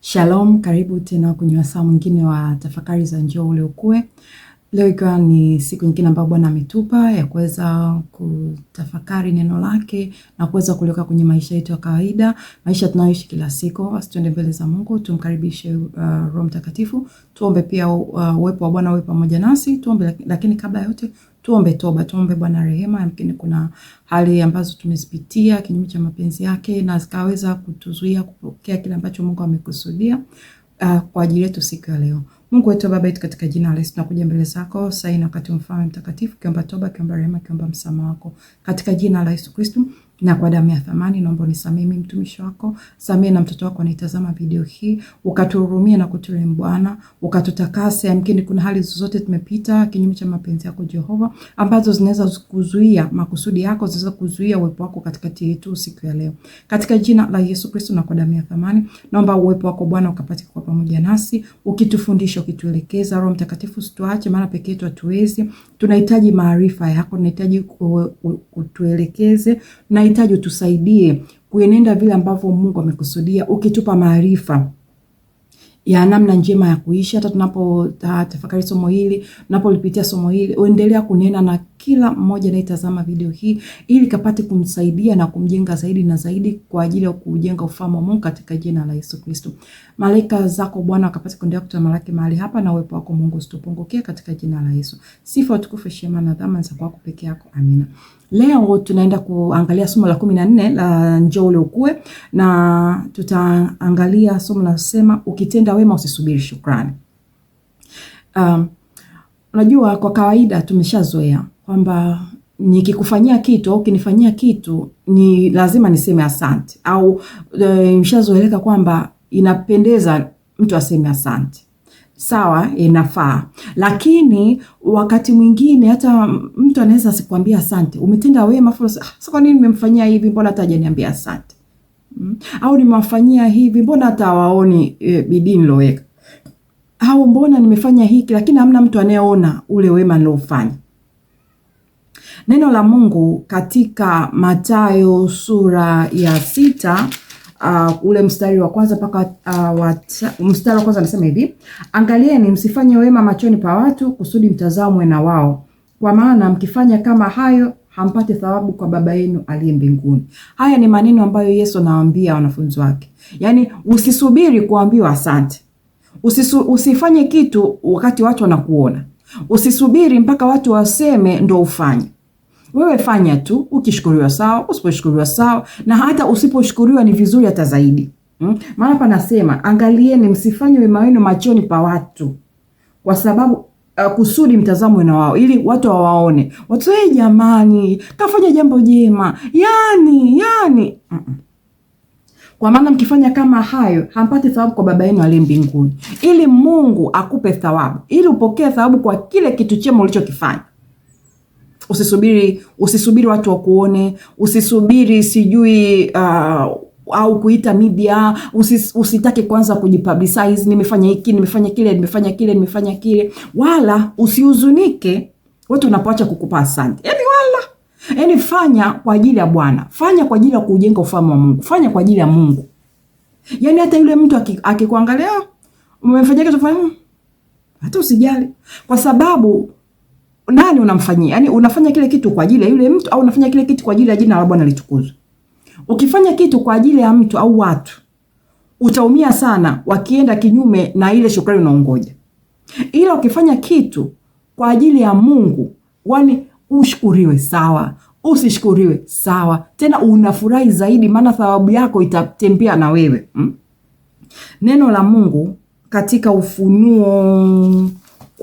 Shalom, karibu tena kwenye wasaa mwingine wa tafakari za Njoo Ule Ukue. Leo ikiwa ni siku nyingine ambayo Bwana ametupa ya kuweza kutafakari neno lake na kuweza kuliweka kwenye maisha yetu ya kawaida, maisha tunayoishi kila siku. Basi tuende mbele za Mungu, tumkaribishe Roho Mtakatifu. Tuombe pia uwepo wa Bwana uwe pamoja nasi. Tuombe, lakini kabla ya yote tuombe toba, tuombe Bwana rehema. Yamkini kuna hali ambazo tumezipitia kinyume cha mapenzi yake na zikaweza kutuzuia kupokea kile ambacho Mungu amekusudia kwa ajili yetu siku ya leo. Mungu wetu, Baba yetu, katika jina la Yesu tunakuja mbele zako sasa na wakati Mfalme mtakatifu, kiomba toba, kiomba rehema, kiomba msamaha wako katika jina la Yesu Kristo na kwa damu ya thamani. Naomba unisamehe mimi mtumishi wako, samehe na mtoto wako anaitazama video hii, ukatuhurumie na kuturehemu Bwana, ukatutakase. Yamkini kuna hali zozote tumepita kinyume cha mapenzi yako Jehova, ambazo zinaweza kuzuia makusudi yako, zinaweza kuzuia uwepo wako katikati yetu siku ya leo. Katika jina la Yesu Kristo na kwa damu ya thamani, naomba uwepo wako Bwana ukapate kwa pamoja nasi, ukitufundisha, ukituelekeza. Roho Mtakatifu usituache, maana pekee yetu hatuwezi. Tunahitaji maarifa yako, tunahitaji kutuelekeze, nahitaji utusaidie kuenenda vile ambavyo Mungu amekusudia, ukitupa maarifa ya namna njema ya kuishi. Hata tunapotafakari somo hili, tunapolipitia somo hili, uendelea kunena na kila mmoja anayetazama video hii, ili kapate kumsaidia na kumjenga zaidi na zaidi kwa ajili ya kujenga ufalme wa Mungu katika jina la Yesu Kristo. Malaika zako Bwana wakapate kuendelea kutamalaki mahali hapa, na uwepo wako Mungu usitupungukie katika jina la Yesu. Sifa, utukufu, heshima na dhamana za kwako peke yako. Amina. Leo tunaenda kuangalia somo la 14 la Njoo Ule Ukue, na tutaangalia somo linalosema ukitenda wema usisubiri shukrani. Unajua kwa kawaida tumeshazoea kwamba nikikufanyia kitu au ukinifanyia kitu ni lazima niseme asante, au imeshazoeleka kwamba inapendeza mtu aseme asante. Sawa, inafaa. Lakini wakati mwingine hata mtu anaweza asikwambia asante. Umetenda wema, sasa kwa nini nimemfanyia hivi, mbona hata hajaniambia asante? Au nimewafanyia hivi, mbona hata hawaoni bidii niloweka? Au mbona nimefanya hiki lakini hamna mtu anayeona ule wema nilofanya? Neno la Mungu katika Mathayo sura ya 6 ule mstari wa kwanza mpaka mstari wa kwanza anasema hivi: angalieni msifanye wema machoni pa watu kusudi mtazamwe na wao, kwa maana mkifanya kama hayo hampate thawabu kwa Baba yenu aliye mbinguni. Haya ni maneno ambayo Yesu anawaambia wanafunzi wake. Yaani usisubiri kuambiwa asante. Usifanye kitu wakati watu wanakuona. Usisubiri mpaka watu waseme ndo ufanye. Wewe fanya tu, ukishukuriwa sawa, usiposhukuriwa sawa, na hata usiposhukuriwa ni vizuri hata zaidi. Maana hapa nasema angalieni msifanye wema wenu machoni pa watu, kwa sababu kusudi mtazamwe na wao, ili watu wawaone. Watu jamani, kafanya jambo jema. Yani. Kwa maana mkifanya kama hayo hampati thawabu kwa Baba yenu aliye mbinguni. Ili Mungu akupe thawabu, ili upokee thawabu kwa kile kitu chema ulichokifanya. Usisubiri watu wakuone, usisubiri sijui au kuita media, usitake kwanza kujipublicize, nimefanya hiki, nimefanya kile, wala usihuzunike watu unapoacha kukupa asante. Yaani fanya kwa ajili ya Bwana, fanya kwa ajili ya kujenga ufalme wa Mungu, fanya kwa ajili ya Mungu. Yaani hata yule mtu akikuangalia umemfanyia kitu fulani, hata usijali, kwa sababu nani unamfanyia? Yaani unafanya kile kitu kwa ajili ya yule mtu, au unafanya kile kitu kwa ajili ya jina la Bwana litukuzwe? Ukifanya kitu kwa ajili ya mtu au watu, utaumia sana wakienda kinyume na ile shukrani unaongoja. Ila ukifanya kitu kwa ajili ya Mungu, wani ushukuriwe sawa, usishukuriwe sawa, tena unafurahi zaidi, maana thawabu yako itatembea na wewe. Neno la Mungu katika Ufunuo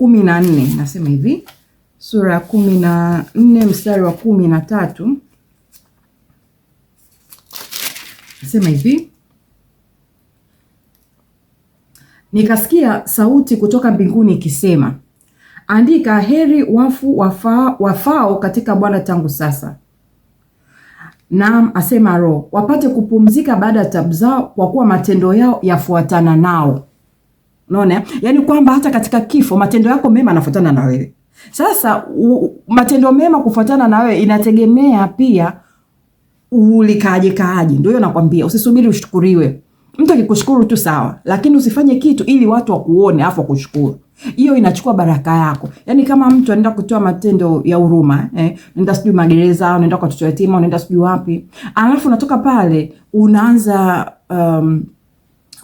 14 nasema hivi, sura ya 14 mstari wa 13 nasema hivi: nikasikia sauti kutoka mbinguni ikisema, andika, heri wafu wafao katika Bwana tangu sasa, naam asema Roho, wapate kupumzika baada ya taabu zao, kwa kuwa matendo yao yafuatana nao. Unaona? Yaani kwamba hata katika kifo matendo yako mema yanafuatana na wewe. Sasa matendo mema kufuatana na wewe inategemea pia ulikaaje. Ndio nakwambia usisubiri ushukuriwe. Mtu akikushukuru tu sawa, lakini usifanye kitu ili watu wakuone afu wakushukuru. Hiyo inachukua baraka yako. Yaani kama mtu anaenda kutoa matendo ya huruma, nenda sijui magereza, unaenda kwa watoto yatima, unaenda sijui wapi. Alafu unatoka pale unaanza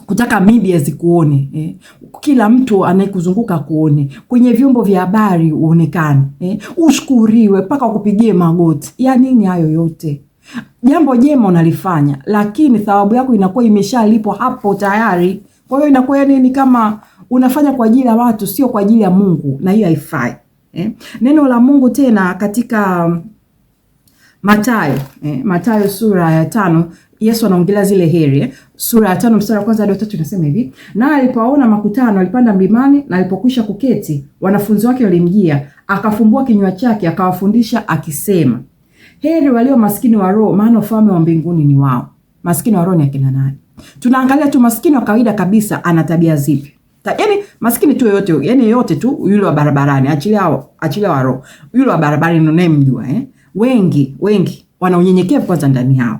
kutaka media zikuone, kila mtu anayekuzunguka kuone, kwenye vyombo vya habari uonekane, ushukuriwe mpaka ukupigie magoti. Ya nini hayo yote? Jambo jema unalifanya, lakini thawabu yako inakuwa imeshalipwa hapo tayari. Kwa hiyo inakuwa ni kama unafanya kwa ajili ya watu, sio kwa ajili ya Mungu, na hiyo haifai. Neno la Mungu tena katika Mathayo sura ya 5, Yesu anaongelea zile heri. Sura ya 5 mstari wa kwanza hadi 3 inasema hivi: na alipoona makutano alipanda mlimani, na alipokwisha kuketi wanafunzi wake walimjia, akafumbua kinywa chake akawafundisha akisema, heri walio maskini wa roho, maana ufalme wa mbinguni ni wao. Maskini wa roho ni akina nani? Tunaangalia tu maskini wa kawaida kabisa ana tabia zipi. Yaani maskini tu yote, yani yote tu, yule wa barabarani, achilia wa roho. Yule wa barabarani unayemjua, wengi wana unyenyekevu kwanza ndani yao.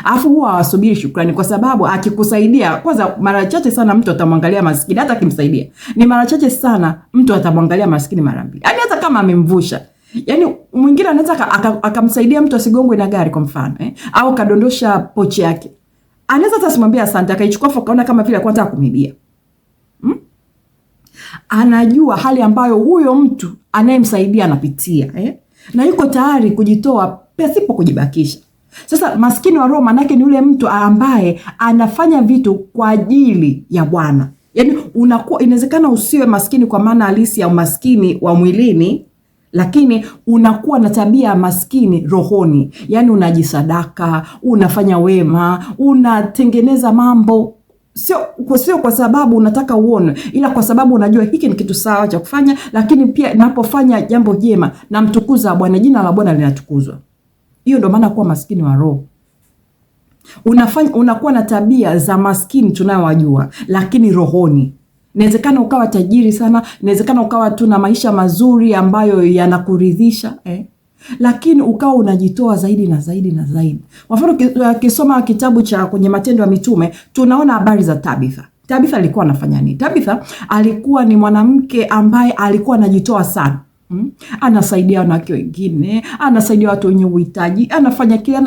Alafu huwa hawasubiri shukrani, kwa sababu akikusaidia kwanza, mara chache sana mtu atamwangalia maskini hata akimsaidia. Ni mara chache sana mtu atamwangalia maskini mara mbili. Yaani hata kama amemvusha. Yaani mwingine anaweza akamsaidia mtu asigongwe na gari kwa mfano, au kadondosha pochi yake. Anaweza hata simwambia asante, akaichukua kaona kama vile alikuwa anataka kumibia. Anajua hali ambayo huyo mtu anayemsaidia anapitia, na yuko tayari kujitoa pasipo kujibakisha. Sasa maskini wa roho manake ni yule mtu ambaye anafanya vitu kwa ajili ya Bwana. Yaani unakuwa, inawezekana usiwe maskini kwa maana halisi ya umaskini wa mwilini, lakini unakuwa na tabia ya maskini rohoni. Yaani unajisadaka, unafanya wema, unatengeneza mambo sio kwa sababu unataka uone, ila kwa sababu unajua hiki ni kitu sawa cha kufanya, lakini pia ninapofanya jambo jema na mtukuza Bwana, jina la Bwana linatukuzwa. Hiyo ndio maana kuwa maskini wa roho. Unakuwa na tabia za maskini tunayowajua, lakini rohoni. Inawezekana ukawa tajiri sana, inawezekana ukawa tu na maisha mazuri ambayo yanakuridhisha, lakini ukawa unajitoa zaidi na zaidi na zaidi. Kwa mfano ukisoma kitabu cha kwenye Matendo ya Mitume, tunaona habari za Tabitha. Tabitha alikuwa anafanya nini? Tabitha alikuwa ni mwanamke ambaye alikuwa anajitoa sana. Anasaidia wanawake wengine, anasaidia watu wenye uhitaji, anafanya kile.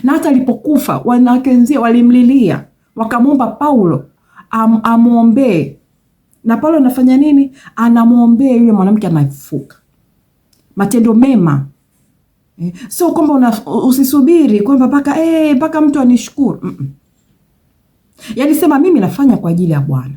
Na hata alipokufa wanawake wenzie walimlilia, wakamwomba Paulo amuombee. Na Paulo anafanya nini? Anamuombea yule mwanamke anafufuka. Matendo mema. Sio kwamba usisubiri kwamba mpaka mtu anishukuru. Yaani sema mimi nafanya kwa ajili ya Bwana,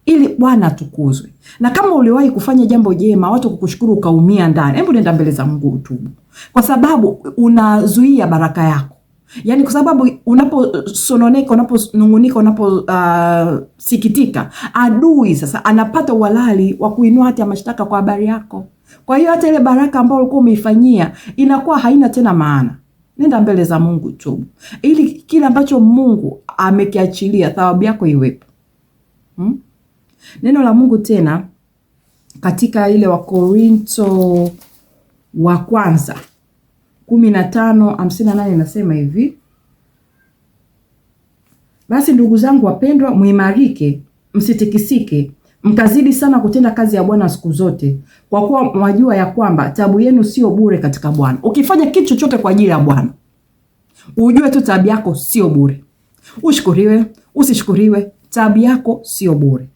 ili Bwana atukuzwe. Na kama uliwahi kufanya jambo jema, watu kukushukuru ukaumia ndani, hebu nenda mbele za Mungu utubu. Kwa sababu unazuia baraka yako. Yaani kwa sababu unaposononeka, unaponungunika, unaposikitika, adui sasa anapata uhalali wa kuinua hati ya mashtaka kwa habari yako. Kwa hiyo hata ile baraka ambayo ulikuwa umeifanyia inakuwa haina tena maana. Nenda mbele za Mungu tu, ili kile ambacho Mungu amekiachilia thawabu yako iwepo. Neno la Mungu tena katika ile Wakorinto wa kwanza 15:58 inasema hivi: basi ndugu zangu wapendwa, muimarike, msitikisike, mkazidi sana kutenda kazi ya Bwana siku zote, kwa kuwa mwajua ya kwamba taabu yenu sio bure katika Bwana. Ukifanya kitu chochote kwa ajili ya Bwana, ujue tu taabu yako sio bure. Ushukuriwe, usishukuriwe, taabu yako sio bure.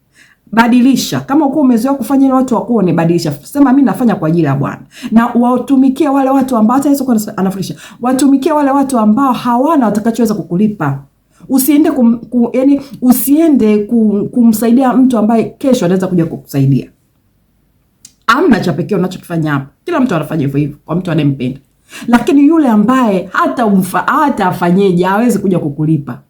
Badilisha. Kama uko umezoea kufanya ile watu wakuone, badilisha. Sema mimi nafanya kwa ajili ya Bwana. Na watumikie wale watu ambao hata Yesu anafundisha. Watumikie wale watu ambao hawana watakachoweza kukulipa. Usiende kumsaidia mtu ambaye kesho anaweza kuja kukusaidia. Amna cha pekee unachokifanya hapo. Kila mtu anafanya hivyo kwa mtu anayempenda. Lakini yule ambaye hata afanyeje hawezi kuja kukulipa,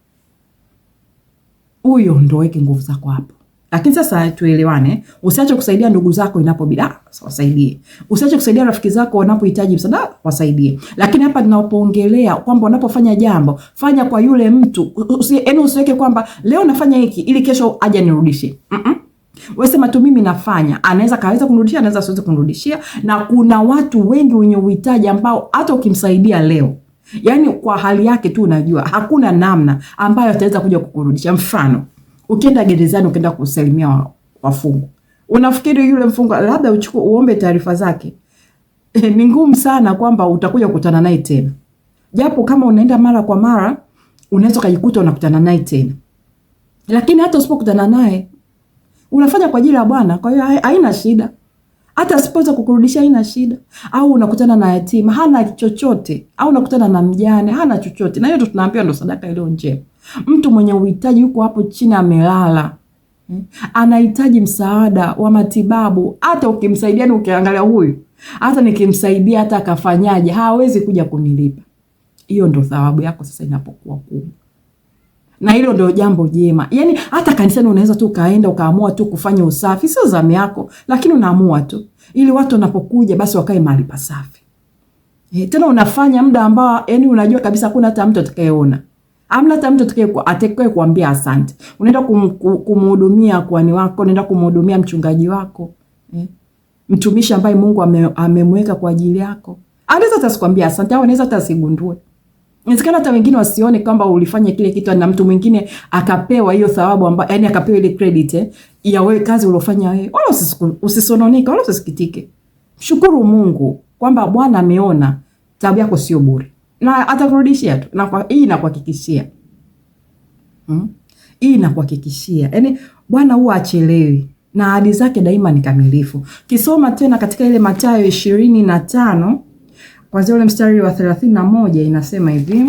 huyo ndio weke nguvu zako hapo. Lakini sasa tuelewane, usiache kusaidia ndugu zako inapobidi, wasaidie. Usiache kusaidia rafiki zako wanapohitaji msaada, wasaidie. Lakini hapa tunapoongelea kwamba unapofanya jambo, fanya kwa yule mtu. Usiweke kwamba leo nafanya hiki ili kesho aje nirudishe. Wewe sema tu mimi nafanya, kaweza kunirudishia, anaweza siweze kunirudishia. Na kuna watu wengi wenye uhitaji ambao hata ukimsaidia leo, yani kwa hali yake tu unajua hakuna namna ambayo ataweza kuja kukurudisha. Mfano, ukienda gerezani ukienda kusalimia wafungwa, unafikiri yule mfungwa labda uombe taarifa zake? Ni ngumu sana kwamba utakuja kukutana naye tena. Japo kama unaenda mara kwa mara unaweza kujikuta unakutana naye tena. Lakini hata usipokutana naye unafanya kwa ajili ya Bwana, kwa hiyo haina shida. Hata asipoweza kukurudisha haina shida. Au unakutana na yatima hana chochote, au unakutana na mjane hana chochote. Na hiyo ndo tunaambiwa ndo sadaka ile njema. Mtu mwenye uhitaji yuko hapo chini amelala, anahitaji msaada wa matibabu. Hata ukimsaidia, ukiangalia huyu, hata nikimsaidia hata akafanyaje, hawezi kuja kunilipa. Hiyo ndo thawabu yako sasa inapokuwa kubwa. Na hilo ndio jambo jema. Yani hata kanisani unaweza tu kaenda ukaamua tu kufanya usafi, sio zamu yako, lakini unaamua tu ili watu wanapokuja basi wakae mahali pasafi. Tena unafanya muda ambao yani unajua kabisa hakuna hata mtu atakayeona. Hamna hata mtu atakaye kuambia asante. Unaenda kumhudumia kwani wako, unaenda kumhudumia mchungaji wako, mtumishi ambaye Mungu amemweka kwa ajili yako. Anaweza hata sikwambia asante, au anaweza hata asigundue. Inawezekana hata wengine wasione kwamba ulifanya kile kitu, na mtu mwingine akapewa hiyo thawabu ambayo yani akapewa ile credit ya wewe kazi uliofanya wewe. Wala usisononike, wala usisikitike. Shukuru Mungu kwamba Bwana ameona taabu yako sio bure. Na atakurudishia tu. Na hii inakuhakikishia. Hii inakuhakikishia. Yani Bwana huwa achelewi na ahadi zake daima ni kamilifu. Kisoma tena katika ile Mathayo 25 kwanzia ule mstari wa 31 inasema hivi.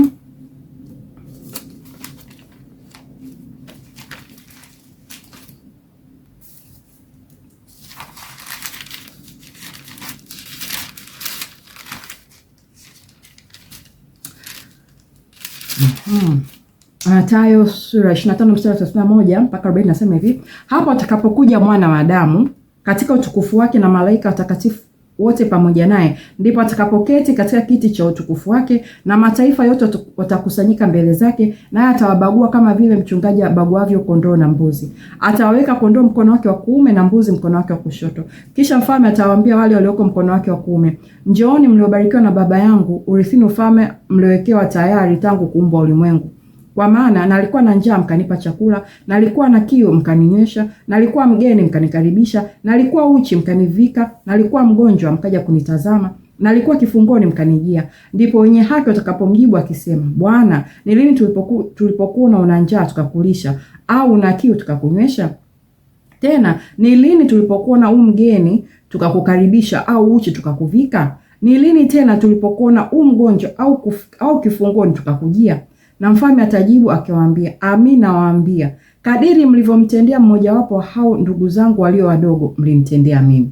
Mathayo sura 25 mstari wa 31 mpaka 40 inasema hivi. Hapo atakapokuja Mwana wa Adamu katika utukufu wake na malaika watakatifu wote pamoja naye, ndipo atakapoketi katika kiti cha utukufu wake, na mataifa yote watakusanyika mbele zake, naye atawabagua kama vile mchungaji abaguavyo kondoo na mbuzi. Atawaweka kondoo mkono wake wa kuume na mbuzi mkono wake wa kushoto. Kisha mfalme atawaambia wale walioko mkono wake wa kuume, njooni mliobarikiwa na Baba yangu, urithini ufalme mliowekewa tayari tangu kuumbwa ulimwengu. Kwa maana nalikuwa na njaa mkanipa chakula, nalikuwa na kiu mkaninywesha, nalikuwa mgeni mkanikaribisha, nalikuwa uchi mkanivika, nalikuwa mgonjwa mkaja kunitazama, nalikuwa kifungoni mkanijia. Ndipo wenye haki watakapomjibu akisema, Bwana, ni lini tulipokuwa una njaa tukakulisha, au una kiu tukakunywesha? Tena ni lini tulipokuwa mgeni tukakukaribisha, au uchi tukakuvika? Ni lini tena tulipokuwa mgonjwa au kifungoni tukakujia? Na mfalme atajibu akiwaambia, Amin nawaambia, kadiri mlivyomtendea mmojawapo hao ndugu zangu walio wadogo, mlimtendea mimi.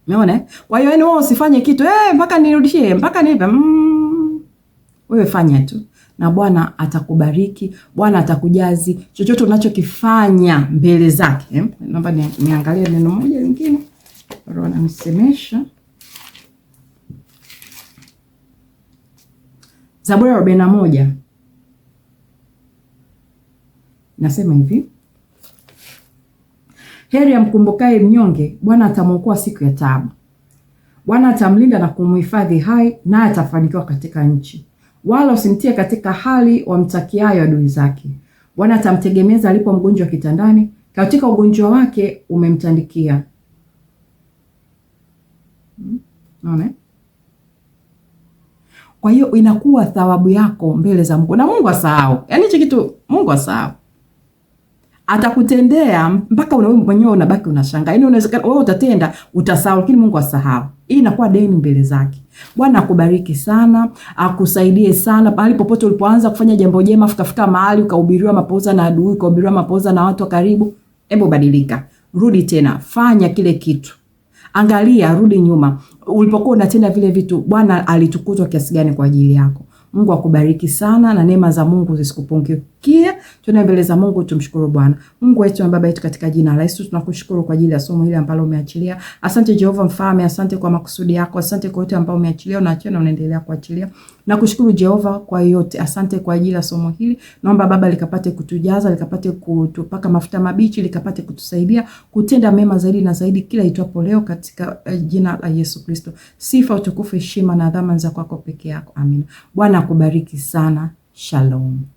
Umeona? Kwa hiyo wewe usifanye kitu mpaka nirudishie, mpaka nipe. Wewe fanya tu na Bwana atakubariki, Bwana atakujazi chochote unachokifanya mbele zake. Naomba niangalie neno moja lingine. Roho ananisemesha. Zaburi 41 nasema hivi. Heri amkumbukaye mnyonge, Bwana atamwokoa siku ya taabu. Bwana atamlinda na kumhifadhi hai, naye atafanikiwa katika nchi. Wala usimtie katika hali wamtakiayo adui zake. Bwana atamtegemeza alipo mgonjwa kitandani, katika ugonjwa wake umemtandikia. Unaona? Kwa hiyo inakuwa thawabu yako mbele za Mungu. Na Mungu asahau. Yaani hicho kitu Mungu asahau. Atakutendea mpaka wewe mwenyewe unabaki unashangaa. Yaani unawezekana wewe utatenda utasahau, lakini Mungu asahau. Hii inakuwa deni mbele zake. Bwana akubariki sana, akusaidie sana. Pale popote ulipoanza kufanya jambo jema, fika mahali ukahubiriwa mapoza na adui, ukahubiriwa mapoza na watu wa karibu, hebu badilika. Rudi tena, fanya kile kitu. Angalia, rudi nyuma. Ulipokuwa unatenda vile vitu, Bwana alitukuzwa kiasi gani kwa ajili yako. Mungu akubariki sana na neema za Mungu zisikupungukie. tusikie, tuende mbele za Mungu tumshukuru Bwana. Mungu wetu na Baba yetu, katika jina la Yesu tunakushukuru kwa ajili ya somo hili ambalo umeachilia. Asante Jehova Mfalme, asante kwa makusudi yako, asante kwa yote ambao umeachilia, unaachia na unaendelea kuachilia. Nakushukuru Jehova kwa yote. Asante kwa ajili ya somo hili. Naomba Baba likapate kutujaza, likapate kutupaka mafuta mabichi, likapate kutusaidia kutenda mema zaidi na zaidi kila itwapo leo, katika jina la Yesu Kristo. Sifa, utukufu, heshima na adhama za kwako peke yako. Amina. Bwana akubariki sana. Shalom.